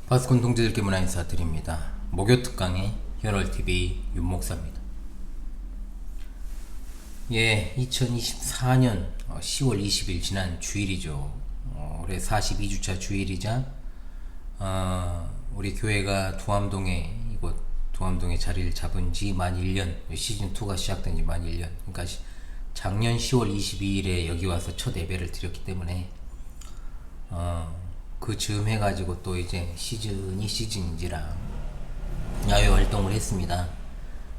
파스콘 동지들께 문화 인사드립니다. 목요 특강의 현월TV 윤목사입니다. 2024년 10월 20일 지난 주일이죠. 올해 42주차 주일이자 우리 교회가 두암동에 자리를 잡은 지 만 1년, 시즌2가 시작된 지 만 1년, 그러니까 작년 10월 22일에 여기 와서 첫 예배를 드렸기 때문에 그 즈음 해가지고 또 이제 시즌인지라 야외 활동을 했습니다.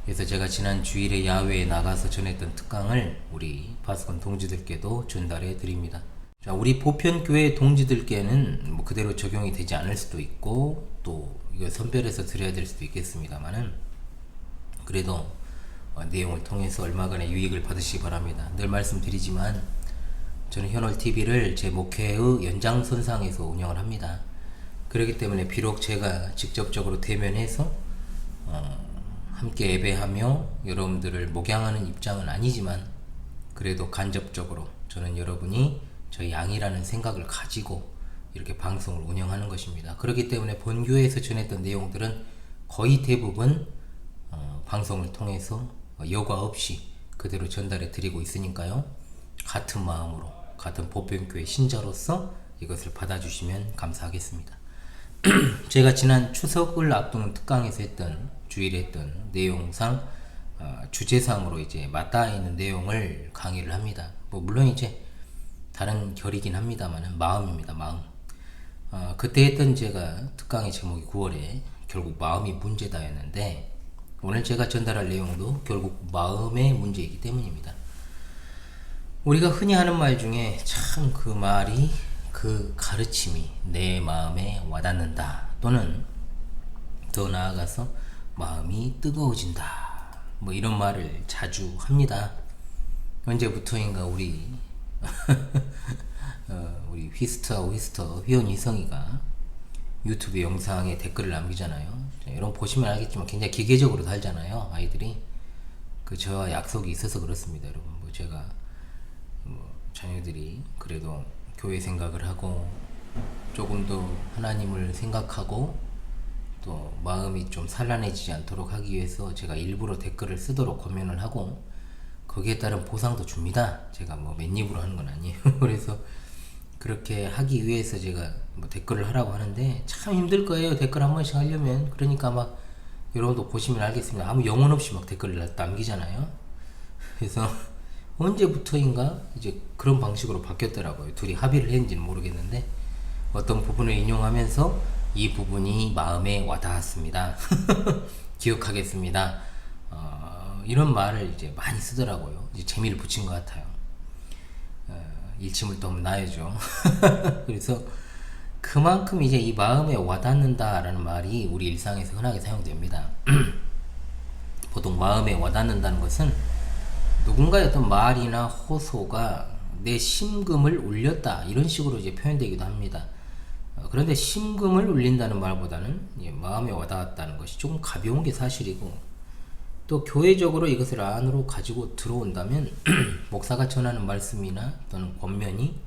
그래서 제가 지난 주일에 야외에 나가서 전했던 특강을 우리 파스콘 동지들께도 전달해 드립니다. 자, 우리 보편교회 동지들께는 뭐 그대로 적용이 되지 않을 수도 있고 또 이거 선별해서 드려야 될 수도 있겠습니다만은 그래도 내용을 통해서 얼마간의 유익을 받으시기 바랍니다. 늘 말씀드리지만 저는 현월TV를 제 목회의 연장선상에서 운영을 합니다. 그렇기 때문에 비록 제가 직접적으로 대면해서 함께 예배하며 여러분들을 목양하는 입장은 아니지만 그래도 간접적으로 저는 여러분이 저희 양이라는 생각을 가지고 이렇게 방송을 운영하는 것입니다. 그렇기 때문에 본교회에서 전했던 내용들은 거의 대부분 방송을 통해서 여과 없이 그대로 전달해 드리고 있으니까요. 같은 마음으로 같은 보편교회 신자로서 이것을 받아주시면 감사하겠습니다. 제가 지난 추석을 앞두는 특강에서 주일에 했던 내용상 주제상으로 이제 맞닿아 있는 내용을 강의를 합니다. 뭐 물론 이제 다른 결이긴 합니다만은 마음입니다. 마음. 그때 했던 제가 특강의 제목이 9월에 결국 마음이 문제다였는데 오늘 제가 전달할 내용도 결국 마음의 문제이기 때문입니다. 우리가 흔히 하는 말 중에 참 그 말이 그 가르침이 내 마음에 와닿는다 또는 더 나아가서 마음이 뜨거워진다 뭐 이런 말을 자주 합니다. 언제부터인가 우리 휘스터 휘연이성이가 유튜브 영상에 댓글을 남기잖아요. 여러분 보시면 알겠지만 굉장히 기계적으로 달잖아요. 아이들이 저와 약속이 있어서 그렇습니다. 여러분 뭐 제가 자녀들이 그래도 교회 생각을 하고 조금 더 하나님을 생각하고 또 마음이 좀 산란해지지 않도록 하기 위해서 제가 일부러 댓글을 쓰도록 권면을 하고 거기에 따른 보상도 줍니다. 제가 뭐 맨입으로 하는 건 아니에요. 그래서 그렇게 하기 위해서 제가 뭐 댓글을 하라고 하는데 참 힘들 거예요. 댓글 한 번씩 하려면. 그러니까 막 여러분도 보시면 알겠습니다. 아무 영혼 없이 막 댓글을 남기잖아요. 그래서 언제부터인가 이제 그런 방식으로 바뀌었더라고요. 둘이 합의를 했는지는 모르겠는데 어떤 부분을 인용하면서 이 부분이 마음에 와닿았습니다. 기억하겠습니다. 이런 말을 이제 많이 쓰더라고요. 이제 재미를 붙인 것 같아요. 일침을 또 하면 나야죠. 그래서 그만큼 이제 이 마음에 와닿는다라는 말이 우리 일상에서 흔하게 사용됩니다. 보통 마음에 와닿는다는 것은 누군가의 어떤 말이나 호소가 내 심금을 울렸다 이런 식으로 이제 표현되기도 합니다. 그런데 심금을 울린다는 말보다는 마음에 와닿았다는 것이 조금 가벼운 게 사실이고 또 교회적으로 이것을 안으로 가지고 들어온다면 목사가 전하는 말씀이나 또는 권면이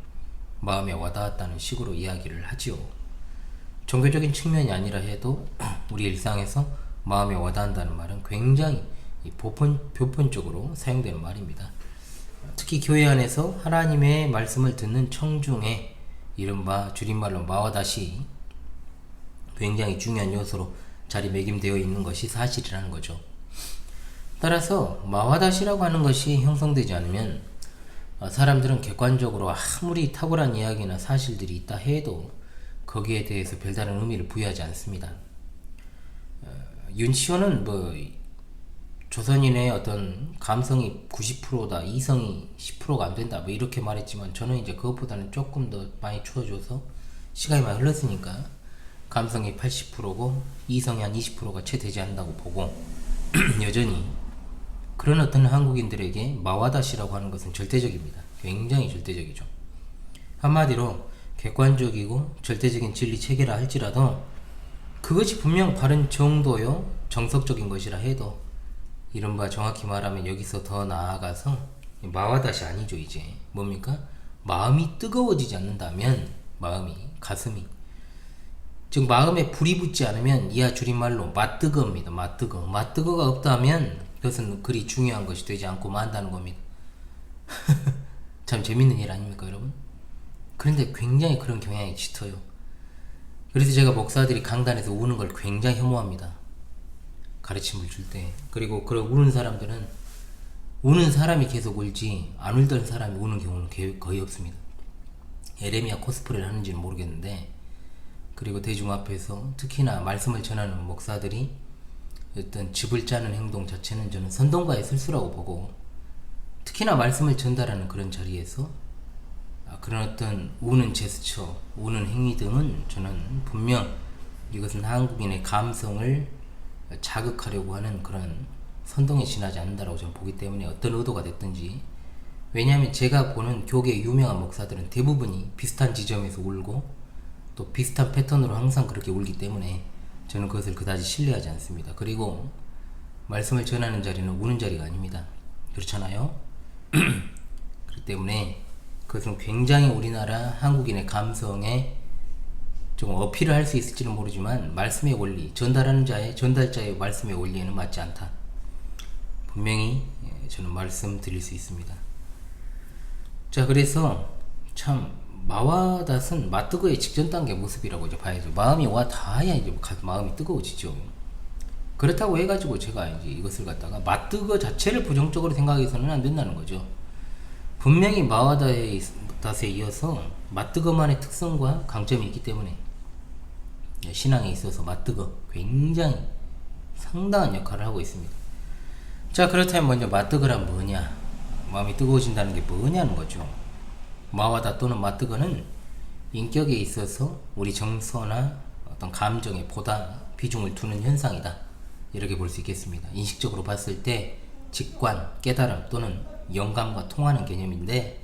마음에 와닿았다는 식으로 이야기를 하지요. 종교적인 측면이 아니라 해도 우리 일상에서 마음에 와닿는다는 말은 굉장히 보편적으로 사용되는 말입니다. 특히 교회 안에서 하나님의 말씀을 듣는 청중에 이른바 줄임말로 마와다시 굉장히 중요한 요소로 자리매김되어 있는 것이 사실이라는 거죠. 따라서 마와다시라고 하는 것이 형성되지 않으면 사람들은 객관적으로 아무리 탁월한 이야기나 사실들이 있다 해도 거기에 대해서 별다른 의미를 부여하지 않습니다. 윤시호는 조선인의 어떤 감성이 90%다, 이성이 10%가 안 된다, 뭐 이렇게 말했지만 저는 이제 그것보다는 조금 더 많이 추워져서 시간이 많이 흘렀으니까 감성이 80%고 이성이 한 20%가 채 되지 않는다고 보고 여전히 그런 어떤 한국인들에게 마와다시라고 하는 것은 절대적입니다. 굉장히 절대적이죠. 한마디로 객관적이고 절대적인 진리 체계라 할지라도 그것이 분명 바른 정도요 정석적인 것이라 해도 이른바 정확히 말하면 여기서 더 나아가서 마와다시 아니죠. 이제 뭡니까? 마음이 뜨거워지지 않는다면 가슴이 즉 마음에 불이 붙지 않으면 이하 줄임말로 맞뜨거입니다. 맞뜨거. 맞뜨거가 없다면 그것은 그리 중요한 것이 되지 않고 만다는 겁니다. 참 재밌는 일 아닙니까 여러분? 그런데 굉장히 그런 경향이 짙어요. 그래서 제가 목사들이 강단에서 우는 걸 굉장히 혐오합니다. 가르침을 줄 때. 그리고 그런 우는 사람들은 우는 사람이 계속 울지 안 울던 사람이 우는 경우는 거의 없습니다. 에레미야 코스프레를 하는지는 모르겠는데, 그리고 대중 앞에서 특히나 말씀을 전하는 목사들이 어떤 즙을 짜는 행동 자체는 저는 선동가의 실수라고 보고, 특히나 말씀을 전달하는 그런 자리에서 그런 어떤 우는 제스처, 우는 행위 등은 저는 분명 이것은 한국인의 감성을 자극하려고 하는 그런 선동에 지나지 않는다고 저는 보기 때문에, 어떤 의도가 됐든지. 왜냐하면 제가 보는 교계의 유명한 목사들은 대부분이 비슷한 지점에서 울고 또 비슷한 패턴으로 항상 그렇게 울기 때문에 저는 그것을 그다지 신뢰하지 않습니다. 그리고 말씀을 전하는 자리는 우는 자리가 아닙니다. 그렇잖아요? 그렇기 때문에 그것은 굉장히 우리나라 한국인의 감성에 좀 어필을 할 수 있을지는 모르지만 말씀의 원리, 전달하는 자의 전달자의 말씀의 원리에는 맞지 않다. 분명히 저는 말씀드릴 수 있습니다. 자, 그래서 참 마와 닷은 맞뜨거의 직전 단계 모습이라고 이제 봐야죠. 마음이 와 닿아야 이제 마음이 뜨거워지죠. 그렇다고 해가지고 제가 이제 이것을 갖다가 맞뜨거 자체를 부정적으로 생각해서는 안 된다는 거죠. 분명히 마와 닷에 이어서 맞뜨거만의 특성과 강점이 있기 때문에 신앙에 있어서 맞뜨거 굉장히 상당한 역할을 하고 있습니다. 자, 그렇다면 먼저 맞뜨거란 뭐냐, 마음이 뜨거워진다는 게 뭐냐는 거죠. 마와다 또는 맞뜨거는 인격에 있어서 우리 정서나 어떤 감정에 보다 비중을 두는 현상이다, 이렇게 볼 수 있겠습니다. 인식적으로 봤을 때 직관, 깨달음 또는 영감과 통하는 개념인데,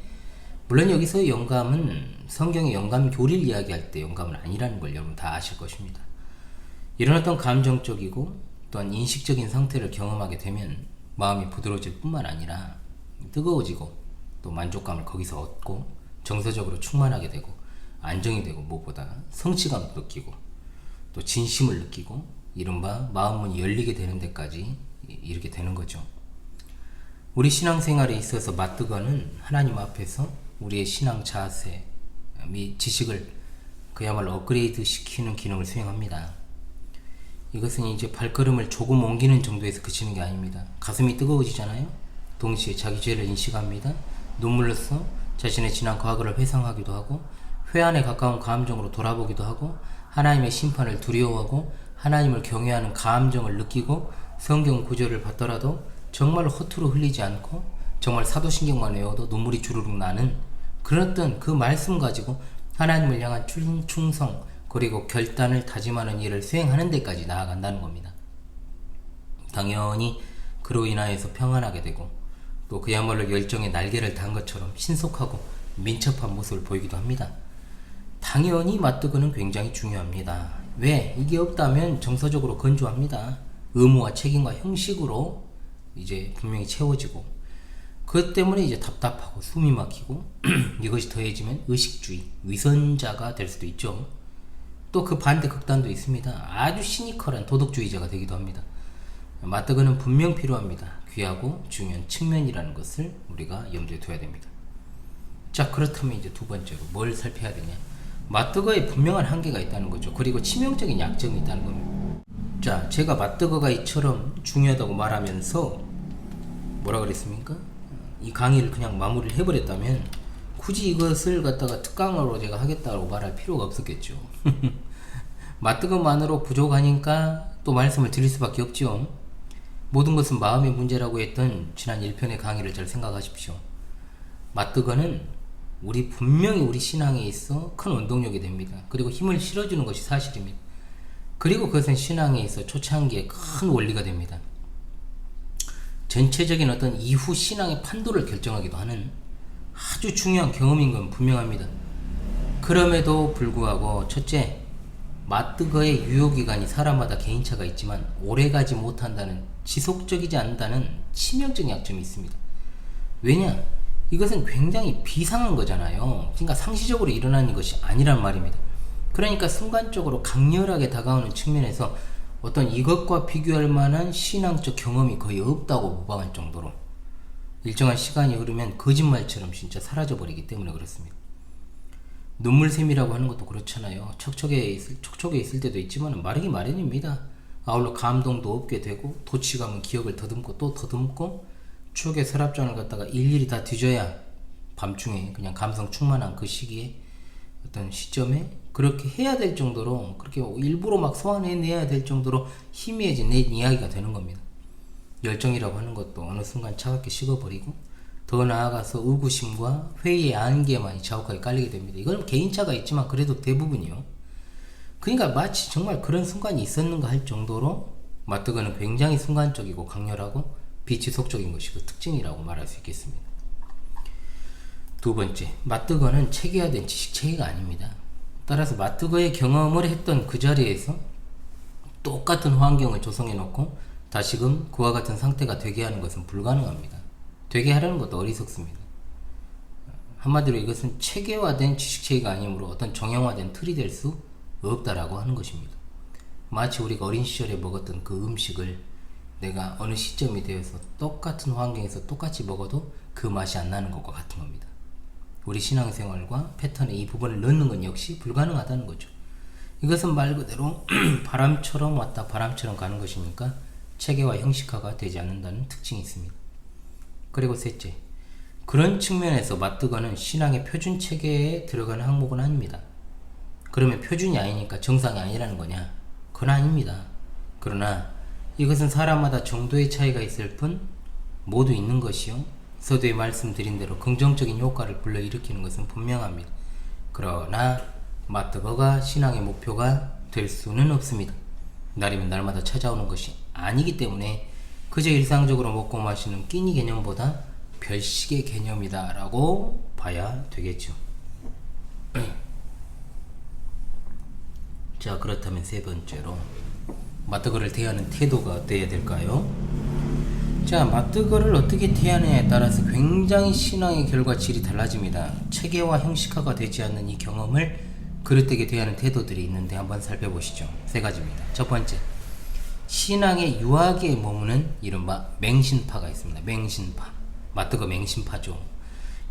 물론 여기서 영감은 성경의 영감 교리를 이야기할 때 영감은 아니라는 걸 여러분 다 아실 것입니다. 이런 어떤 감정적이고 또한 인식적인 상태를 경험하게 되면 마음이 부드러워질 뿐만 아니라 뜨거워지고 또 만족감을 거기서 얻고 정서적으로 충만하게 되고 안정이 되고, 무엇보다 성취감을 느끼고 또 진심을 느끼고 이른바 마음문이 열리게 되는 데까지 이렇게 되는 거죠. 우리 신앙생활에 있어서 맞뜨거는 하나님 앞에서 우리의 신앙 자세 및 지식을 그야말로 업그레이드 시키는 기능을 수행합니다. 이것은 이제 발걸음을 조금 옮기는 정도에서 그치는 게 아닙니다. 가슴이 뜨거워지잖아요. 동시에 자기 죄를 인식합니다. 눈물로써 자신의 지난 과거를 회상하기도 하고, 회한에 가까운 감정으로 돌아보기도 하고, 하나님의 심판을 두려워하고 하나님을 경외하는 감정을 느끼고, 성경 구절을 봤더라도 정말 허투루 흘리지 않고 정말 사도신경만 외워도 눈물이 주르륵 나는 그런 어떤 그 말씀 가지고 하나님을 향한 충성 그리고 결단을 다짐하는 일을 수행하는 데까지 나아간다는 겁니다. 당연히 그로 인하여서 평안하게 되고 또 그야말로 열정의 날개를 단 것처럼 신속하고 민첩한 모습을 보이기도 합니다. 당연히 맞뜨거는 굉장히 중요합니다. 왜? 이게 없다면 정서적으로 건조합니다. 의무와 책임과 형식으로 이제 분명히 채워지고, 그것 때문에 이제 답답하고 숨이 막히고 이것이 더해지면 의식주의, 위선자가 될 수도 있죠. 또 그 반대 극단도 있습니다. 아주 시니컬한 도덕주의자가 되기도 합니다. 맞뜨거는 분명 필요합니다. 귀하고 중요한 측면이라는 것을 우리가 염두에 둬야 됩니다. 자, 그렇다면 이제 두 번째로 뭘 살펴야 되냐, 맞뜨거에 분명한 한계가 있다는 거죠. 그리고 치명적인 약점이 있다는 겁니다. 자, 제가 맞뜨거가 이처럼 중요하다고 말하면서 뭐라 그랬습니까? 이 강의를 그냥 마무리를 해버렸다면 굳이 이것을 갖다가 특강으로 제가 하겠다고 말할 필요가 없었겠죠. 맞뜨거만으로 부족하니까 또 말씀을 드릴 수밖에 없죠. 모든 것은 마음의 문제라고 했던 지난 1편의 강의를 잘 생각하십시오. 맞뜨거는 분명히 우리 신앙에 있어 큰 원동력이 됩니다. 그리고 힘을 실어주는 것이 사실입니다. 그리고 그것은 신앙에 있어 초창기에 큰 원리가 됩니다. 전체적인 어떤 이후 신앙의 판도를 결정하기도 하는 아주 중요한 경험인 건 분명합니다. 그럼에도 불구하고 첫째, 맞뜨거의 유효기간이 사람마다 개인차가 있지만 오래가지 못한다는, 지속적이지 않는다는 치명적인 약점이 있습니다. 왜냐? 이것은 굉장히 비상한 거잖아요. 그러니까 상시적으로 일어나는 것이 아니란 말입니다. 그러니까 순간적으로 강렬하게 다가오는 측면에서 어떤 이것과 비교할 만한 신앙적 경험이 거의 없다고 모방할 정도로 일정한 시간이 흐르면 거짓말처럼 진짜 사라져버리기 때문에 그렇습니다. 눈물샘이라고 하는 것도 그렇잖아요. 척척에 있을 때도 있지만 마르기 마련입니다. 아울러 감동도 없게 되고 도취감은 기억을 더듬고 또 더듬고 추억의 서랍장을 갖다가 일일이 다 뒤져야 밤중에 그냥 감성 충만한 그 시기에 어떤 시점에 그렇게 해야 될 정도로 그렇게 일부러 막 소환해내야 될 정도로 희미해진 내 이야기가 되는 겁니다. 열정이라고 하는 것도 어느 순간 차갑게 식어버리고 더 나아가서 의구심과 회의의 안개만이 자욱하게 깔리게 됩니다. 이건 개인차가 있지만 그래도 대부분이요. 그러니까 마치 정말 그런 순간이 있었는가 할 정도로 마뜨거는 굉장히 순간적이고 강렬하고 비지속적인 것이 그 특징이라고 말할 수 있겠습니다. 두 번째, 마뜨거는 체계화된 지식체계가 아닙니다. 따라서 마뜨거의 경험을 했던 그 자리에서 똑같은 환경을 조성해 놓고 다시금 그와 같은 상태가 되게 하는 것은 불가능합니다. 되게 하려는 것도 어리석습니다. 한마디로 이것은 체계화된 지식체계가 아니므로 어떤 정형화된 틀이 될 수 없다라고 하는 것입니다. 마치 우리가 어린 시절에 먹었던 그 음식을 내가 어느 시점이 되어서 똑같은 환경에서 똑같이 먹어도 그 맛이 안 나는 것과 같은 겁니다. 우리 신앙생활과 패턴에 이 부분을 넣는 건 역시 불가능하다는 거죠. 이것은 말 그대로 바람처럼 왔다 바람처럼 가는 것이니까 체계화 형식화가 되지 않는다는 특징이 있습니다. 그리고 셋째, 그런 측면에서 마뜨거는 신앙의 표준 체계에 들어가는 항목은 아닙니다. 그러면 표준이 아니니까 정상이 아니라는 거냐? 그건 아닙니다. 그러나 이것은 사람마다 정도의 차이가 있을 뿐 모두 있는 것이요, 서두에 말씀드린 대로 긍정적인 효과를 불러일으키는 것은 분명합니다. 그러나 마뜨거가 신앙의 목표가 될 수는 없습니다. 날이면 날마다 찾아오는 것이 아니기 때문에 그저 일상적으로 먹고 마시는 끼니 개념보다 별식의 개념이다 라고 봐야 되겠죠. 자, 그렇다면 세 번째로 마뜨거를 대하는 태도가 어때야 될까요? 자, 마뜨거를 어떻게 대하느냐에 따라서 굉장히 신앙의 결과질이 달라집니다. 체계화 형식화가 되지 않는 이 경험을 그릇되게 대하는 태도들이 있는데 한번 살펴보시죠. 세 가지입니다. 첫 번째, 신앙의 유학에 머무는 이른바 맹신파가 있습니다. 맹신파, 마뜨거 맹신파죠.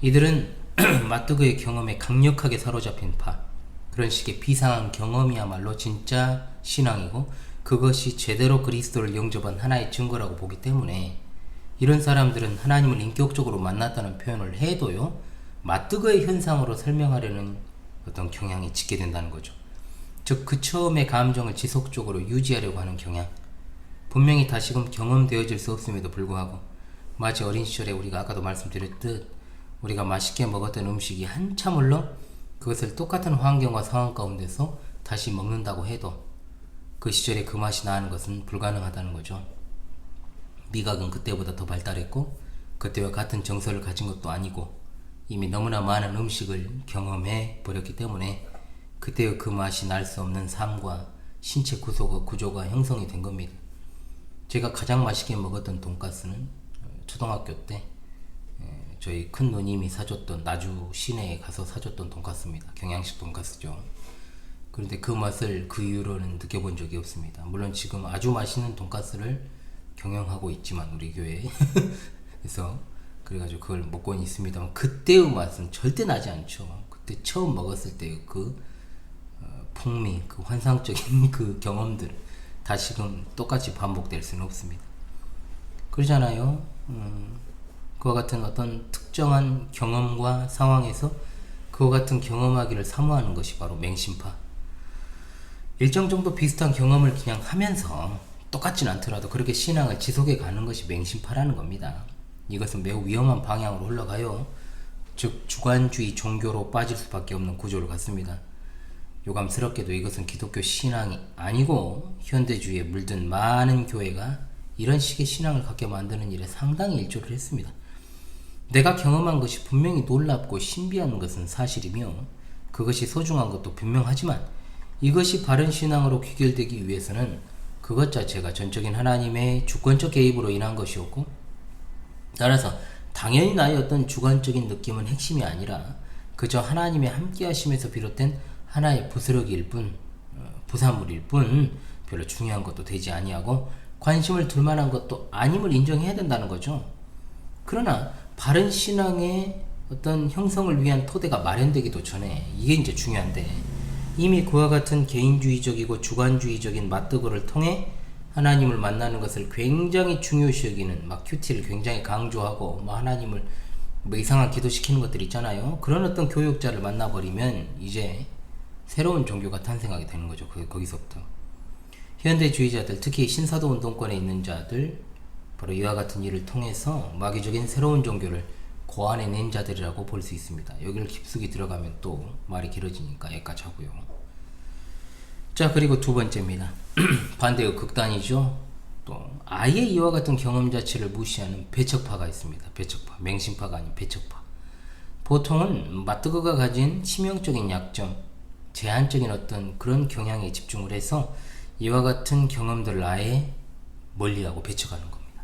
이들은 마뜨거의 경험에 강력하게 사로잡힌 파, 그런 식의 비상한 경험이야말로 진짜 신앙이고 그것이 제대로 그리스도를 영접한 하나의 증거라고 보기 때문에 이런 사람들은 하나님을 인격적으로 만났다는 표현을 해도요, 마뜨거의 현상으로 설명하려는 어떤 경향이 짙게 된다는 거죠. 즉 그 처음의 감정을 지속적으로 유지하려고 하는 경향, 분명히 다시금 경험되어질 수 없음에도 불구하고 마치 어린 시절에 우리가 아까도 말씀드렸듯 우리가 맛있게 먹었던 음식이 한참 흘러 그것을 똑같은 환경과 상황 가운데서 다시 먹는다고 해도 그 시절에 그 맛이 나는 것은 불가능하다는 거죠. 미각은 그때보다 더 발달했고 그때와 같은 정서를 가진 것도 아니고 이미 너무나 많은 음식을 경험해 버렸기 때문에 그때의 그 맛이 날 수 없는 삶과 신체 구조가 형성이 된 겁니다. 제가 가장 맛있게 먹었던 돈가스는 초등학교 때 저희 큰 누님이 사줬던, 나주 시내에 가서 사줬던 돈가스입니다. 경양식 돈가스죠. 그런데 그 맛을 그 이후로는 느껴본 적이 없습니다. 물론 지금 아주 맛있는 돈가스를 경영하고 있지만 우리 교회에 그래서 그래가지고 그걸 먹고는 있습니다만 그때의 맛은 절대 나지 않죠. 그때 처음 먹었을 때의 그 풍미, 그 환상적인 그 경험들 다시금 똑같이 반복될 수는 없습니다. 그러잖아요. 그와 같은 어떤 특정한 경험과 상황에서 그와 같은 경험하기를 사모하는 것이 바로 맹신파. 일정 정도 비슷한 경험을 그냥 하면서 똑같진 않더라도 그렇게 신앙을 지속해 가는 것이 맹신파라는 겁니다. 이것은 매우 위험한 방향으로 흘러가요. 즉 주관주의 종교로 빠질 수밖에 없는 구조를 갖습니다. 요감스럽게도 이것은 기독교 신앙이 아니고 현대주의에 물든 많은 교회가 이런 식의 신앙을 갖게 만드는 일에 상당히 일조를 했습니다. 내가 경험한 것이 분명히 놀랍고 신비한 것은 사실이며 그것이 소중한 것도 분명하지만 이것이 바른 신앙으로 귀결되기 위해서는 그것 자체가 전적인 하나님의 주권적 개입으로 인한 것이었고 따라서 당연히 나의 어떤 주관적인 느낌은 핵심이 아니라 그저 하나님의 함께 하심에서 비롯된 하나의 부스러기일 뿐, 부산물일 뿐 별로 중요한 것도 되지 아니하고 관심을 둘 만한 것도 아님을 인정해야 된다는 거죠. 그러나 바른 신앙의 어떤 형성을 위한 토대가 마련되기도 전에 이게 이제 중요한데, 이미 그와 같은 개인주의적이고 주관주의적인 맞드거를 통해 하나님을 만나는 것을 굉장히 중요시 여기는, 막 큐티를 굉장히 강조하고 뭐 하나님을 뭐 이상한 기도시키는 것들 있잖아요. 그런 어떤 교육자를 만나버리면 이제 새로운 종교가 탄생하게 되는 거죠. 거기서부터 현대주의자들, 특히 신사도 운동권에 있는 자들, 바로 이와 같은 일을 통해서 마귀적인 새로운 종교를 고안해낸 자들이라고 볼 수 있습니다. 여기를 깊숙이 들어가면 또 말이 길어지니까 여기까지 하고요. 자, 그리고 두 번째입니다. 반대의 극단이죠. 또 아예 이와 같은 경험 자체를 무시하는 배척파가 있습니다. 배척파, 맹신파가 아닌 배척파. 보통은 마뜨거가 가진 치명적인 약점, 제한적인 어떤 그런 경향에 집중을 해서 이와 같은 경험들을 아예 멀리하고 배척하는 겁니다.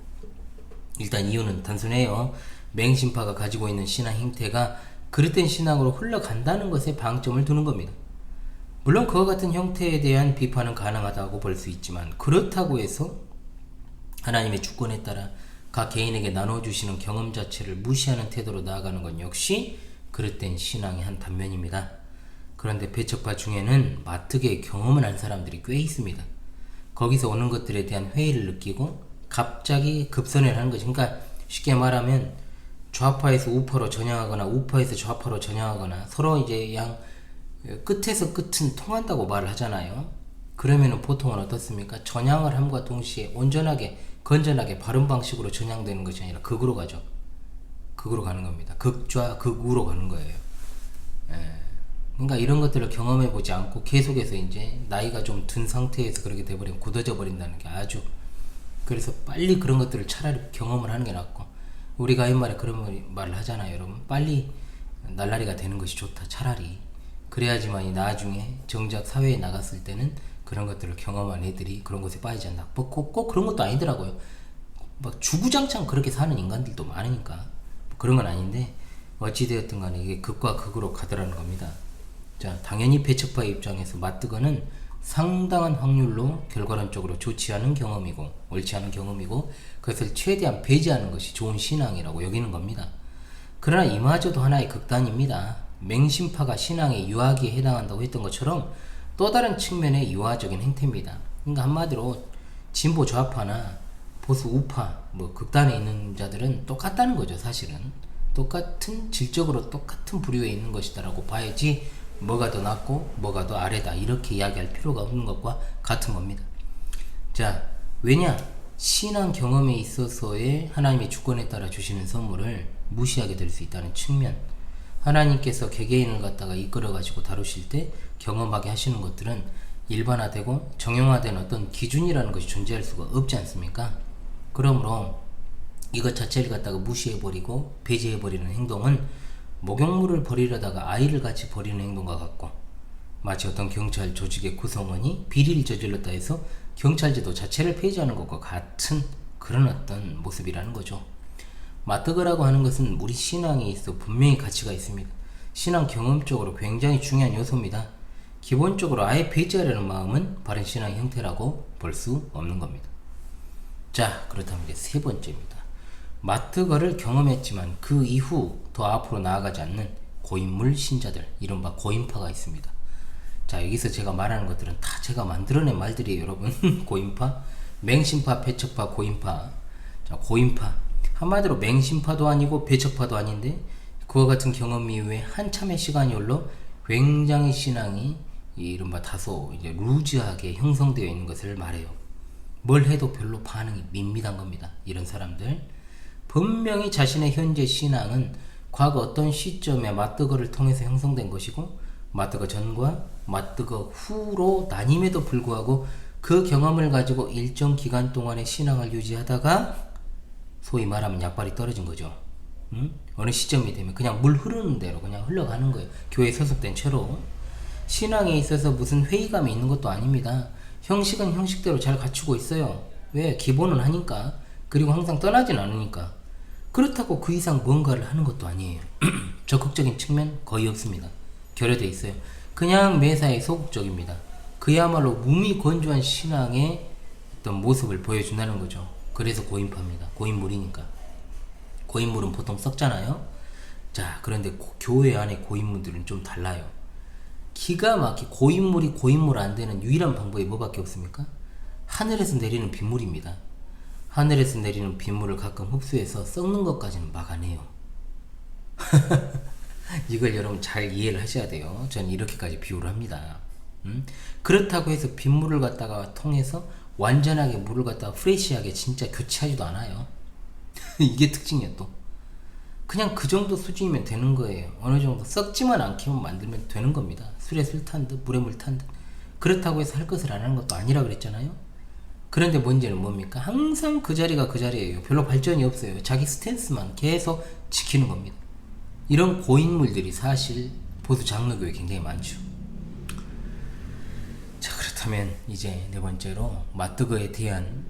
일단 이유는 단순해요. 맹신파가 가지고 있는 신앙 형태가 그릇된 신앙으로 흘러간다는 것에 방점을 두는 겁니다. 물론 그와 같은 형태에 대한 비판은 가능하다고 볼 수 있지만, 그렇다고 해서 하나님의 주권에 따라 각 개인에게 나눠주시는 경험 자체를 무시하는 태도로 나아가는 건 역시 그릇된 신앙의 한 단면입니다. 그런데 배척파 중에는 마트계의 경험을 한 사람들이 꽤 있습니다. 거기서 오는 것들에 대한 회의를 느끼고 갑자기 급선회를 하는 거죠. 그러니까 쉽게 말하면 좌파에서 우파로 전향하거나 우파에서 좌파로 전향하거나, 서로 이제 양 끝에서 끝은 통한다고 말을 하잖아요. 그러면은 보통은 어떻습니까? 전향을 함과 동시에 온전하게 건전하게 바른 방식으로 전향되는 것이 아니라 극으로 가죠. 극으로 가는 겁니다. 극좌 극우로 가는 거예요. 그러니까 이런 것들을 경험해 보지 않고 계속해서 이제 나이가 좀 든 상태에서 그렇게 돼버리면 굳어져 버린다는 게 아주, 그래서 빨리 그런 것들을 차라리 경험을 하는 게 낫고, 우리가 옛말에 그런 말을 하잖아요, 여러분. 빨리 날라리가 되는 것이 좋다, 차라리. 그래야지만이 나중에 정작 사회에 나갔을 때는 그런 것들을 경험한 애들이 그런 것에 빠지지 않나. 꼭 그런 것도 아니더라고요. 막 주구장창 그렇게 사는 인간들도 많으니까 그런 건 아닌데, 어찌되었든 간에 이게 극과 극으로 가더라는 겁니다. 자, 당연히 배척파의 입장에서 맞드거는 상당한 확률로 결과론적으로 좋지 않은 경험이고 옳지 않은 경험이고, 그것을 최대한 배제하는 것이 좋은 신앙이라고 여기는 겁니다. 그러나 이마저도 하나의 극단입니다. 맹신파가 신앙의 유아기에 해당한다고 했던 것처럼 또 다른 측면의 유아적인 행태입니다. 그러니까 한마디로 진보 좌파나 보수 우파, 뭐 극단에 있는 자들은 똑같다는 거죠. 사실은 똑같은, 질적으로 똑같은 부류에 있는 것이다라고 봐야지 뭐가 더 낫고 뭐가 더 아래다 이렇게 이야기할 필요가 없는 것과 같은 겁니다. 자, 왜냐? 신앙 경험에 있어서의 하나님의 주권에 따라 주시는 선물을 무시하게 될 수 있다는 측면, 하나님께서 개개인을 갖다가 이끌어 가지고 다루실 때 경험하게 하시는 것들은 일반화되고 정형화된 어떤 기준이라는 것이 존재할 수가 없지 않습니까? 그러므로 이것 자체를 갖다가 무시해버리고 배제해버리는 행동은 목욕물을 버리려다가 아이를 같이 버리는 행동과 같고, 마치 어떤 경찰 조직의 구성원이 비리를 저질렀다 해서 경찰제도 자체를 폐지하는 것과 같은 그런 어떤 모습이라는 거죠. 맞드거라고 하는 것은 우리 신앙에 있어 분명히 가치가 있습니다. 신앙 경험적으로 굉장히 중요한 요소입니다. 기본적으로 아예 배제하려는 마음은 바른 신앙의 형태라고 볼 수 없는 겁니다. 자, 그렇다면 이제 세 번째입니다. 맞드거를 경험했지만 그 이후 더 앞으로 나아가지 않는 고인물 신자들, 이른바 고인파가 있습니다. 자, 여기서 제가 말하는 것들은 다 제가 만들어낸 말들이에요, 여러분. 고인파, 맹신파, 배척파, 고인파. 자, 고인파, 한마디로 맹신파도 아니고 배척파도 아닌데 그와 같은 경험 이후에 한참의 시간이 흘러 굉장히 신앙이 이른바 다소 이제 루즈하게 형성되어 있는 것을 말해요. 뭘 해도 별로 반응이 밋밋한 겁니다. 이런 사람들 분명히 자신의 현재 신앙은 과거 어떤 시점에 맞드거를 통해서 형성된 것이고, 맞드거 전과 맞드거 후로 나뉨에도 불구하고 그 경험을 가지고 일정 기간 동안의 신앙을 유지하다가 소위 말하면 약발이 떨어진 거죠. 어느 시점이 되면 그냥 물 흐르는 대로 그냥 흘러가는 거예요. 교회에 소속된 채로. 신앙에 있어서 무슨 회의감이 있는 것도 아닙니다. 형식은 형식대로 잘 갖추고 있어요. 왜? 기본은 하니까. 그리고 항상 떠나진 않으니까. 그렇다고 그 이상 뭔가를 하는 것도 아니에요. 적극적인 측면 거의 없습니다. 결여돼 있어요. 그냥 매사에 소극적입니다. 그야말로 무미건조한 신앙의 어떤 모습을 보여준다는 거죠. 그래서 고인파입니다. 고인물이니까. 고인물은 보통 썩잖아요. 자, 그런데 교회 안에 고인물들은 좀 달라요. 기가 막히 고인물이 고인물 안 되는 유일한 방법이 뭐밖에 없습니까? 하늘에서 내리는 빗물입니다. 하늘에서 내리는 빗물을 가끔 흡수해서 썩는 것까지는 막아내요. 이걸 여러분 잘 이해를 하셔야 돼요. 저는 이렇게까지 비유를 합니다. 그렇다고 해서 빗물을 갖다가 통해서 완전하게 물을 갖다가 프레시하게 진짜 교체하지도 않아요. 이게 특징이에요. 또 그냥 그 정도 수준이면 되는 거예요. 어느 정도 썩지만 않게만 만들면 되는 겁니다. 술에 술 탄 듯 물에 물 탄 듯. 그렇다고 해서 할 것을 안 하는 것도 아니라 그랬잖아요. 그런데 문제는 뭡니까? 항상 그 자리가 그 자리예요. 별로 발전이 없어요. 자기 스탠스만 계속 지키는 겁니다. 이런 고인물들이 사실 보수 장로교에 굉장히 많죠. 자, 그렇다면 이제 네 번째로 마뜨거에 대한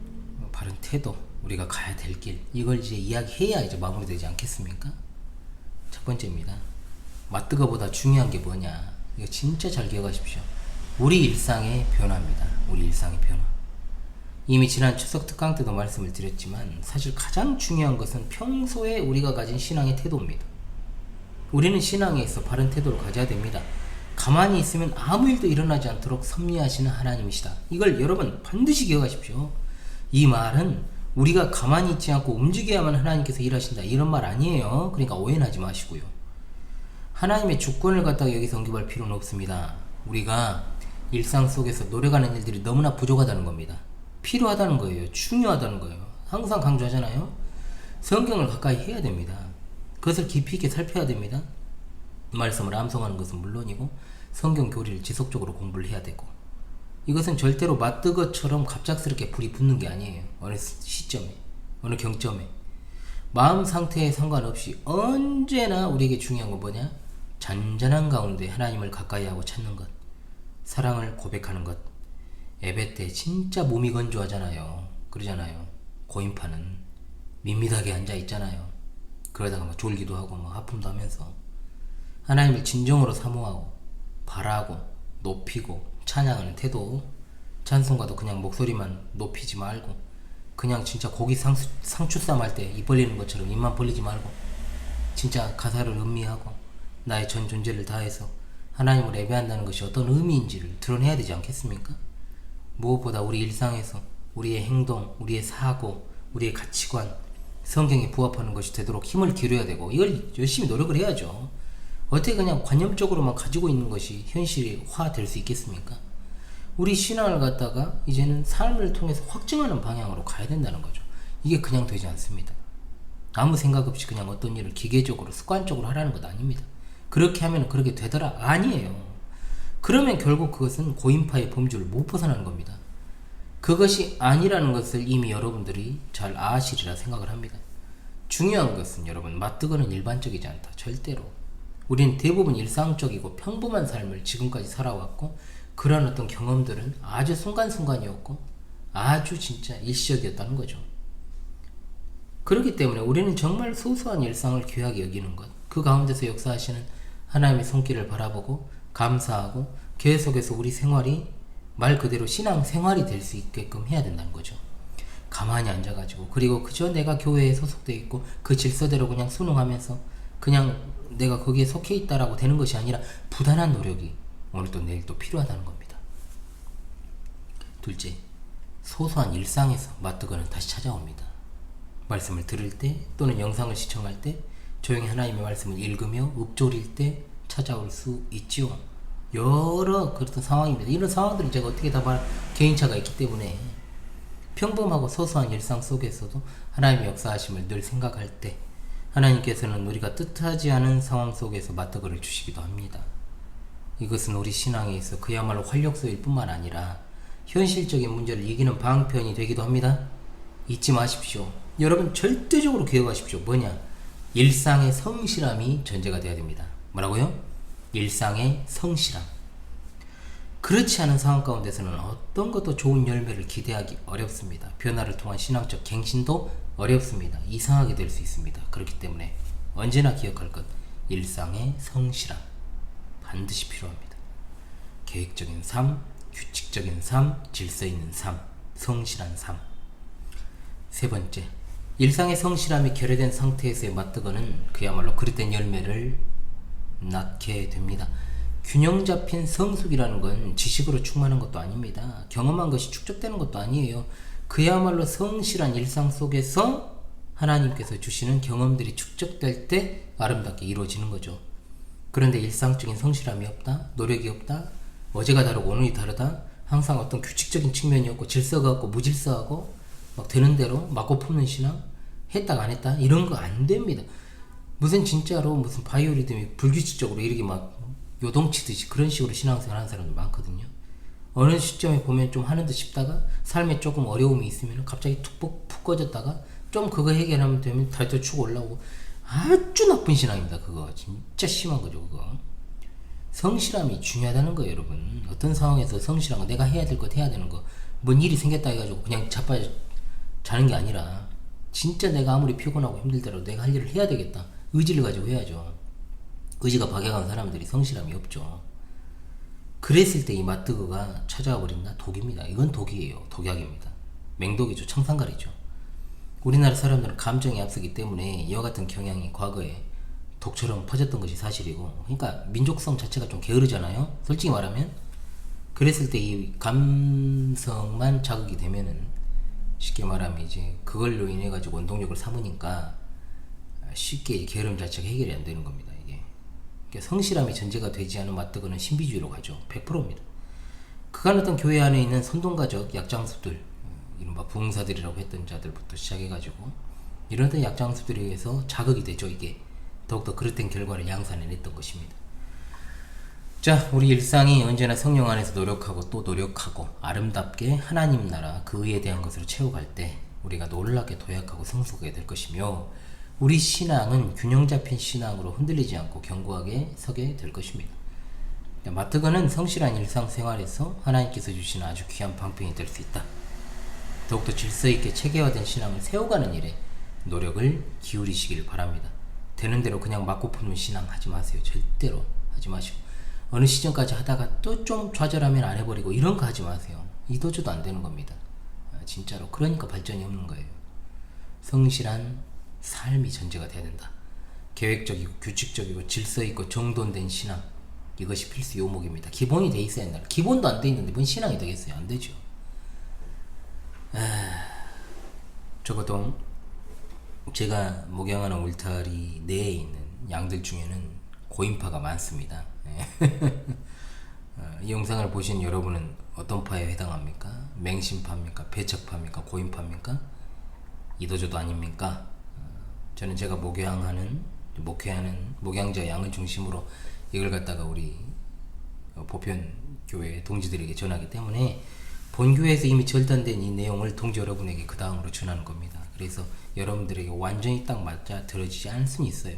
바른 태도, 우리가 가야 될 길, 이걸 이제 이야기해야 이제 마무리되지 않겠습니까? 첫 번째입니다. 마뜨거보다 중요한 게 뭐냐? 이거 진짜 잘 기억하십시오. 우리 일상의 변화입니다. 우리 일상의 변화. 이미 지난 추석 특강 때도 말씀을 드렸지만 사실 가장 중요한 것은 평소에 우리가 가진 신앙의 태도입니다. 우리는 신앙에 있어 바른 태도를 가져야 됩니다. 가만히 있으면 아무 일도 일어나지 않도록 섭리하시는 하나님이시다. 이걸 여러분 반드시 기억하십시오. 이 말은 우리가 가만히 있지 않고 움직여야만 하나님께서 일하신다, 이런 말 아니에요. 그러니까 오해는 하지 마시고요. 하나님의 주권을 갖다가 여기서 언급할 필요는 없습니다. 우리가 일상 속에서 노력하는 일들이 너무나 부족하다는 겁니다. 필요하다는 거예요. 중요하다는 거예요. 항상 강조하잖아요. 성경을 가까이 해야 됩니다. 그것을 깊이 있게 살펴야 됩니다. 말씀을 암송하는 것은 물론이고 성경 교리를 지속적으로 공부를 해야 되고, 이것은 절대로 마뜨거처럼 갑작스럽게 불이 붙는 게 아니에요. 어느 시점에, 어느 경점에. 마음 상태에 상관없이 언제나 우리에게 중요한 건 뭐냐? 잔잔한 가운데 하나님을 가까이 하고 찾는 것, 사랑을 고백하는 것. 예배 때 진짜 몸이 건조하잖아요. 그러잖아요. 고인파는 밋밋하게 앉아 있잖아요. 그러다가 막 졸기도 하고 막 하품도 하면서 하나님을 진정으로 사모하고 바라고 높이고 찬양하는 태도. 찬송가도 그냥 목소리만 높이지 말고 그냥 진짜 고기 상추쌈 할 때 입 벌리는 것처럼 입만 벌리지 말고 진짜 가사를 음미하고 나의 전 존재를 다해서 하나님을 예배한다는 것이 어떤 의미인지를 드러내야 되지 않겠습니까? 무엇보다 우리 일상에서 우리의 행동, 우리의 사고, 우리의 가치관, 성경에 부합하는 것이 되도록 힘을 기울여야 되고, 이걸 열심히 노력을 해야죠. 어떻게 그냥 관념적으로만 가지고 있는 것이 현실화 될 수 있겠습니까? 우리 신앙을 갖다가 이제는 삶을 통해서 확증하는 방향으로 가야 된다는 거죠. 이게 그냥 되지 않습니다. 아무 생각 없이 그냥 어떤 일을 기계적으로 습관적으로 하라는 것 아닙니다. 그렇게 하면 그렇게 되더라? 아니에요. 그러면 결국 그것은 고인파의 범주를 못 벗어나는 겁니다. 그것이 아니라는 것을 이미 여러분들이 잘 아시리라 생각을 합니다. 중요한 것은 여러분, 마뜨거는 일반적이지 않다. 절대로. 우리는 대부분 일상적이고 평범한 삶을 지금까지 살아왔고, 그런 어떤 경험들은 아주 순간순간이었고 아주 진짜 일시적이었다는 거죠. 그렇기 때문에 우리는 정말 소소한 일상을 귀하게 여기는 것, 그 가운데서 역사하시는 하나님의 손길을 바라보고 감사하고 계속해서 우리 생활이 말 그대로 신앙 생활이 될 수 있게끔 해야 된다는 거죠. 가만히 앉아가지고, 그리고 그저 내가 교회에 소속되어 있고 그 질서대로 그냥 순응하면서 그냥 내가 거기에 속해 있다라고 되는 것이 아니라 부단한 노력이 오늘 또 내일 또 필요하다는 겁니다. 둘째, 소소한 일상에서 마뜨거는 다시 찾아옵니다. 말씀을 들을 때 또는 영상을 시청할 때 조용히 하나님의 말씀을 읽으며 읊조릴 때 찾아올 수 있지요. 여러 그런 상황입니다. 이런 상황들을 제가 어떻게 다 개인차가 있기 때문에 평범하고 소소한 일상 속에서도 하나님의 역사하심을 늘 생각할 때 하나님께서는 우리가 뜻하지 않은 상황 속에서 마뜨거를 주시기도 합니다. 이것은 우리 신앙에 있어 그야말로 활력소일 뿐만 아니라 현실적인 문제를 이기는 방편이 되기도 합니다. 잊지 마십시오. 여러분 절대적으로 기억하십시오. 뭐냐? 일상의 성실함이 전제가 되어야 됩니다. 뭐라고요? 일상의 성실함. 그렇지 않은 상황 가운데서는 어떤 것도 좋은 열매를 기대하기 어렵습니다. 변화를 통한 신앙적 갱신도 어렵습니다. 이상하게 될 수 있습니다. 그렇기 때문에 언제나 기억할 것, 일상의 성실함 반드시 필요합니다. 계획적인 삶, 규칙적인 삶, 질서 있는 삶, 성실한 삶. 세 번째, 일상의 성실함이 결여된 상태에서의 마뜨거는 그야말로 그릇된 열매를 낳게 됩니다. 균형 잡힌 성숙이라는 건 지식으로 충만한 것도 아닙니다. 경험한 것이 축적되는 것도 아니에요. 그야말로 성실한 일상 속에서 하나님께서 주시는 경험들이 축적될 때 아름답게 이루어지는 거죠. 그런데 일상적인 성실함이 없다, 노력이 없다, 어제가 다르고 오늘이 다르다, 항상 어떤 규칙적인 측면이 없고 질서가 없고 무질서하고 막 되는 대로 맞고 품는 신앙, 했다가 안 했다, 이런 거 안 됩니다. 무슨 진짜로 무슨 바이오리듬이 불규칙적으로 이렇게 막 요동치듯이 그런 식으로 신앙생활 하는 사람들 많거든요. 어느 시점에 보면 좀 하는 듯 싶다가 삶에 조금 어려움이 있으면 갑자기 푹 꺼졌다가 좀 그거 해결하면 되면 달도 추고 올라오고, 아주 나쁜 신앙입니다. 그거 진짜 심한 거죠. 그거 성실함이 중요하다는 거예요, 여러분. 어떤 상황에서 성실한 거, 내가 해야 될 것 해야 되는 거, 뭔 일이 생겼다 해가지고 그냥 자빠져 자는 게 아니라 진짜 내가 아무리 피곤하고 힘들더라도 내가 할 일을 해야 되겠다, 의지를 가지고 해야죠. 의지가 박약한 사람들이 성실함이 없죠. 그랬을 때 이 마뜨그가 찾아와 버린다? 독입니다. 이건 독이에요. 독약입니다. 맹독이죠. 청산가리죠. 우리나라 사람들은 감정이 앞서기 때문에 이와 같은 경향이 과거에 독처럼 퍼졌던 것이 사실이고, 그러니까 민족성 자체가 좀 게으르잖아요. 솔직히 말하면. 그랬을 때 이 감성만 자극이 되면은 쉽게 말하면 이제 그걸로 인해 가지고 원동력을 삼으니까 쉽게 게으름 자체가 해결이 안 되는 겁니다. 이게 그러니까 성실함이 전제가 되지 않은 마뜨그는 신비주의로 가죠. 100%입니다. 그간 어떤 교회 안에 있는 선동가적 약장수들, 이른바 부흥사들이라고 했던 자들부터 시작해가지고 이런 어떤 약장수들에 의해서 자극이 되죠. 이게 더욱더 그릇된 결과를 양산해냈던 것입니다. 자, 우리 일상이 언제나 성령 안에서 노력하고 또 노력하고 아름답게 하나님 나라 그 의에 대한 것으로 채워갈 때 우리가 놀랍게 도약하고 성숙하게 될 것이며, 우리 신앙은 균형 잡힌 신앙으로 흔들리지 않고 견고하게 서게 될 것입니다. 마뜨거는 성실한 일상생활에서 하나님께서 주신 아주 귀한 방편이 될 수 있다. 더욱더 질서있게 체계화된 신앙을 세워가는 일에 노력을 기울이시길 바랍니다. 되는 대로 그냥 맞고 푸는 신앙 하지 마세요. 절대로 하지 마시고, 어느 시점까지 하다가 또 좀 좌절하면 안 해버리고 이런 거 하지 마세요. 이도저도 안 되는 겁니다. 진짜로. 그러니까 발전이 없는 거예요. 성실한 삶이 전제가 돼야 된다. 계획적이고 규칙적이고 질서있고 정돈된 신앙, 이것이 필수 요목입니다. 기본이 돼 있어야 한다. 기본도 안 돼 있는데 뭔 신앙이 되겠어요? 안 되죠. 적어도 제가 목양하는 울타리 내에 있는 양들 중에는 고인파가 많습니다. 이 영상을 보신 여러분은 어떤 파에 해당합니까? 맹신파입니까? 배척파입니까? 고인파입니까? 이도저도 아닙니까? 저는 제가 목양하는 목양자 양을 중심으로 이걸 갖다가 우리 보편교회 동지들에게 전하기 때문에 본교회에서 이미 절단된 이 내용을 동지 여러분에게 그 다음으로 전하는 겁니다. 그래서 여러분들에게 완전히 딱 맞아 들어지지 않을 수는 있어요.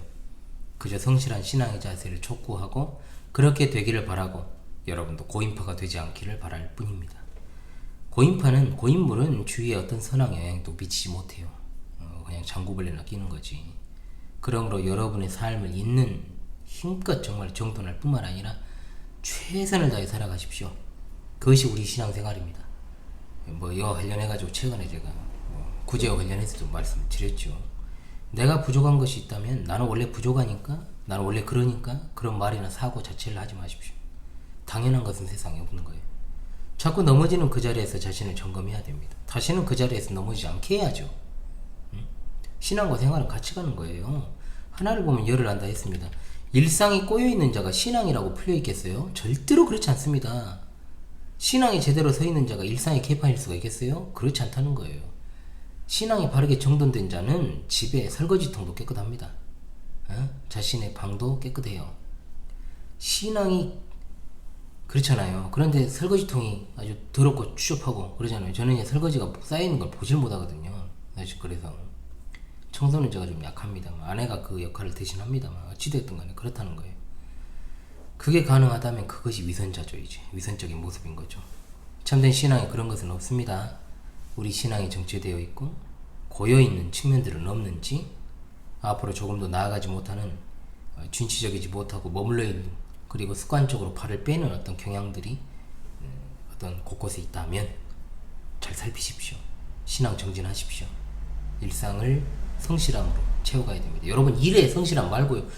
그저 성실한 신앙의 자세를 촉구하고 그렇게 되기를 바라고 여러분도 고인파가 되지 않기를 바랄 뿐입니다. 고인물은 주위에 어떤 선한 영향도 미치지 못해요. 그냥 장구벌레나 끼는 거지. 그러므로 여러분의 삶을 있는 힘껏 정말 정돈할 뿐만 아니라 최선을 다해 살아가십시오. 그것이 우리 신앙생활입니다. 이와 관련해가지고 최근에 제가 구제와 관련해서도 말씀드렸죠. 내가 부족한 것이 있다면 나는 원래 부족하니까, 나는 원래 그러니까, 그런 말이나 사고 자체를 하지 마십시오. 당연한 것은 세상에 없는 거예요. 자꾸 넘어지는 그 자리에서 자신을 점검해야 됩니다. 다시는 그 자리에서 넘어지지 않게 해야죠. 신앙과 생활은 같이 가는 거예요. 하나를 보면 열을 안다 했습니다. 일상이 꼬여있는 자가 신앙이라고 풀려있겠어요? 절대로 그렇지 않습니다. 신앙이 제대로 서있는 자가 일상의 개판일 수가 있겠어요? 그렇지 않다는 거예요. 신앙이 바르게 정돈된 자는 집에 설거지통도 깨끗합니다. 자신의 방도 깨끗해요. 신앙이 그렇잖아요. 그런데 설거지통이 아주 더럽고 추접하고 그러잖아요. 저는 설거지가 쌓여있는 걸 보질 못하거든요. 사실 그래서 청소는 제가 좀 약합니다. 아내가 그 역할을 대신합니다만 어찌됐든 간에 그렇다는 거예요. 그게 가능하다면 그것이 위선자죠. 이제 위선적인 모습인 거죠. 참된 신앙에 그런 것은 없습니다. 우리 신앙이 정체되어 있고 고여있는 측면들은 없는지, 앞으로 조금 더 나아가지 못하는, 진취적이지 못하고 머물러 있는 그리고 습관적으로 발을 빼는 어떤 경향들이 어떤 곳곳에 있다면 잘 살피십시오. 신앙 정진하십시오. 일상을 성실함으로 채워가야 됩니다. 여러분 일에 성실함 말고요.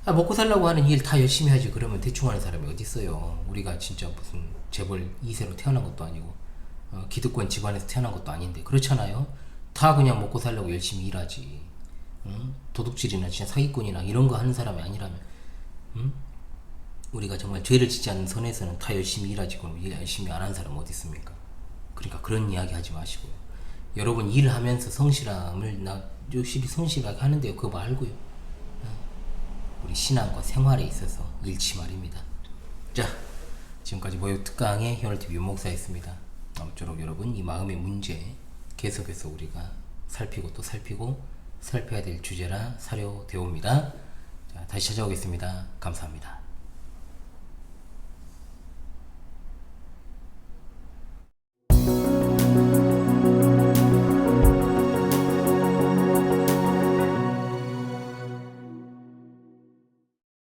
먹고 살려고 하는 일 다 열심히 하지 그러면 대충 하는 사람이 어디 있어요. 우리가 진짜 무슨 재벌 2세로 태어난 것도 아니고 기득권 집안에서 태어난 것도 아닌데 그렇잖아요. 다 그냥 먹고 살려고 열심히 일하지. 도둑질이나 진짜 사기꾼이나 이런 거 하는 사람이 아니라면 우리가 정말 죄를 짓지 않는 선에서는 다 열심히 일하지 그럼 일 열심히 안 하는 사람 어디 있습니까? 그러니까 그런 이야기 하지 마시고요. 여러분 일하면서 성실함을 나 역시 성실하게 하는데요. 그거 말고요. 우리 신앙과 생활에 있어서 잃지 말입니다. 자, 지금까지 모욕 특강의 현울TV 윤목사였습니다. 아무쪼록 여러분 이 마음의 문제 계속해서 우리가 살피고 또 살피고 살펴야 될 주제라 사료되옵니다. 자, 다시 찾아오겠습니다. 감사합니다.